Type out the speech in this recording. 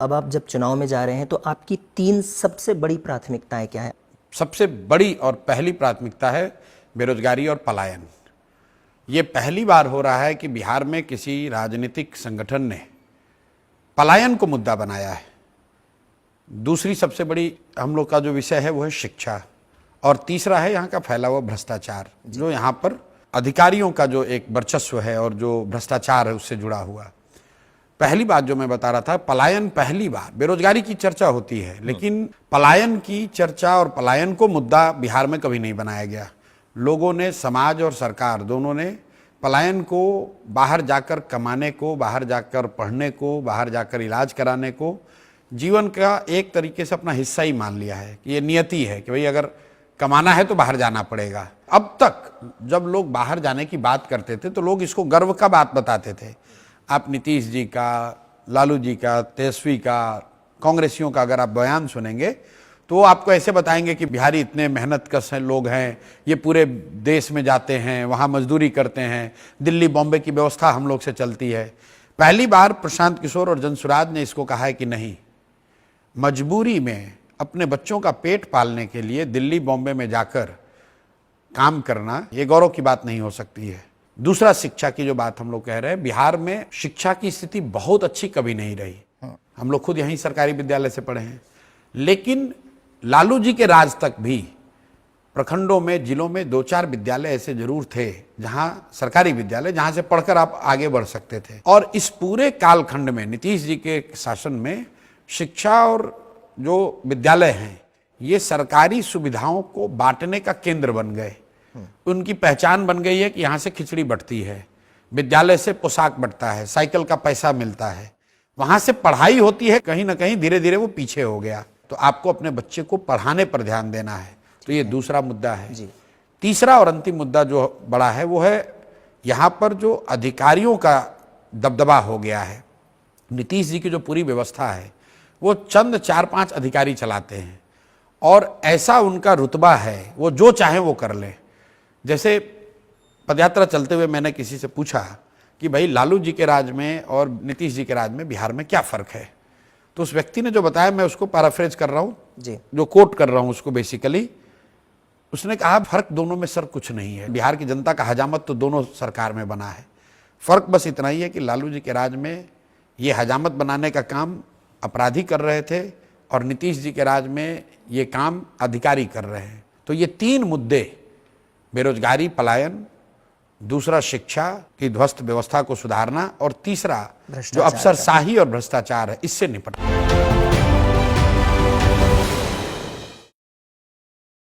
अब आप जब चुनाव में जा रहे हैं तो आपकी 3 सबसे बड़ी प्राथमिकताएं क्या है? सबसे बड़ी और पहली प्राथमिकता है बेरोजगारी और पलायन। ये पहली बार हो रहा है कि बिहार में किसी राजनीतिक संगठन ने पलायन को मुद्दा बनाया है। दूसरी सबसे बड़ी हम लोग का जो विषय है वो है शिक्षा, और तीसरा है यहाँ का फैला हुआ भ्रष्टाचार, जो यहाँ पर अधिकारियों का जो एक वर्चस्व है और जो भ्रष्टाचार है उससे जुड़ा हुआ। पहली बात जो मैं बता रहा था, पलायन पहली बार, बेरोजगारी की चर्चा होती है लेकिन पलायन की चर्चा और पलायन को मुद्दा बिहार में कभी नहीं बनाया गया। लोगों ने, समाज और सरकार दोनों ने पलायन को बाहर जाकर कमाने को, बाहर जाकर पढ़ने को, बाहर जाकर इलाज कराने को जीवन का एक तरीके से अपना हिस्सा ही मान लिया है कि ये नियति है कि भाई अगर कमाना है तो बाहर जाना पड़ेगा। अब तक जब लोग बाहर जाने की बात करते थे तो लोग इसको गर्व का बात बताते थे। आप नीतीश जी का, लालू जी का, तेजस्वी का, कांग्रेसियों का अगर आप बयान सुनेंगे तो वो आपको ऐसे बताएंगे कि बिहारी इतने मेहनत कश लोग हैं, ये पूरे देश में जाते हैं, वहाँ मजदूरी करते हैं, दिल्ली बॉम्बे की व्यवस्था हम लोग से चलती है। पहली बार प्रशांत किशोर और जनसुराज ने इसको कहा है कि नहीं, मजबूरी में अपने बच्चों का पेट पालने के लिए दिल्ली बॉम्बे में जाकर काम करना ये गौरव की बात नहीं हो सकती है। दूसरा, शिक्षा की जो बात हम लोग कह रहे हैं, बिहार में शिक्षा की स्थिति बहुत अच्छी कभी नहीं रही। हम लोग खुद यहीं सरकारी विद्यालय से पढ़े हैं, लेकिन लालू जी के राज तक भी प्रखंडों में, जिलों में 2-4 विद्यालय ऐसे जरूर थे जहां, सरकारी विद्यालय, जहां से पढ़कर आप आगे बढ़ सकते थे। और इस पूरे कालखंड में नीतीश जी के शासन में शिक्षा और जो विद्यालय हैं ये सरकारी सुविधाओं को बांटने का केंद्र बन गए। उनकी पहचान बन गई है कि यहाँ से खिचड़ी बंटती है, विद्यालय से पोशाक बंटता है, साइकिल का पैसा मिलता है, वहां से पढ़ाई होती है। कहीं ना कहीं धीरे धीरे वो पीछे हो गया। तो आपको अपने बच्चे को पढ़ाने पर ध्यान देना है। तो ये दूसरा मुद्दा है जी। तीसरा और अंतिम मुद्दा जो बड़ा है वो है यहाँ पर जो अधिकारियों का दबदबा हो गया है। नीतीश जी की जो पूरी व्यवस्था है वो चंद 4-5 अधिकारी चलाते हैं और ऐसा उनका रुतबा है, वो जो चाहे वो कर ले। जैसे पदयात्रा चलते हुए मैंने किसी से पूछा कि भाई लालू जी के राज में और नीतीश जी के राज में बिहार में क्या फ़र्क है, तो उस व्यक्ति ने जो बताया, मैं उसको पैराफ्रेज कर रहा हूँ जी, जो कोट कर रहा हूँ उसको बेसिकली, उसने कहा फ़र्क दोनों में सर कुछ नहीं है। बिहार की जनता का हजामत तो दोनों सरकार में बना है। फ़र्क बस इतना ही है कि लालू जी के राज में ये हजामत बनाने का काम अपराधी कर रहे थे और नीतीश जी के राज में ये काम अधिकारी कर रहे हैं। तो ये 3 मुद्दे, बेरोजगारी, पलायन, दूसरा शिक्षा की ध्वस्त व्यवस्था को सुधारना, और तीसरा जो अफसरशाही और भ्रष्टाचार है, इससे निपटना।